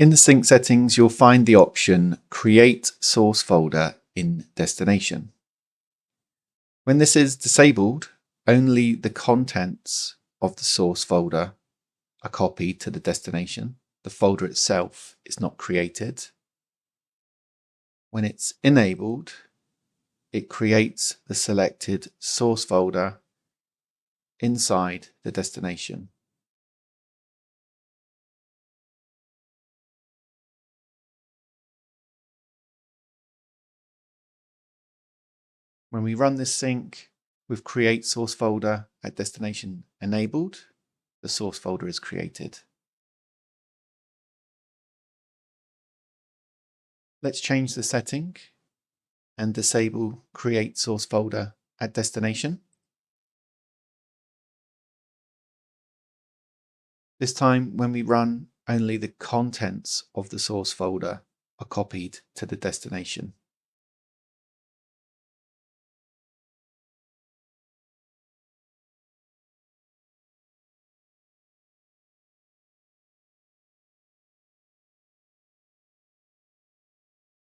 In the sync settings, you'll find the option Create Source Folder in Destination. When this is disabled, only the contents of the source folder are copied to the destination. The folder itself is not created. When it's enabled, it creates the selected source folder inside the destination. When we run this sync with Create Source Folder at Destination enabled, the source folder is created. Let's change the setting and disable Create Source Folder at Destination. This time, when we run, only the contents of the source folder are copied to the destination.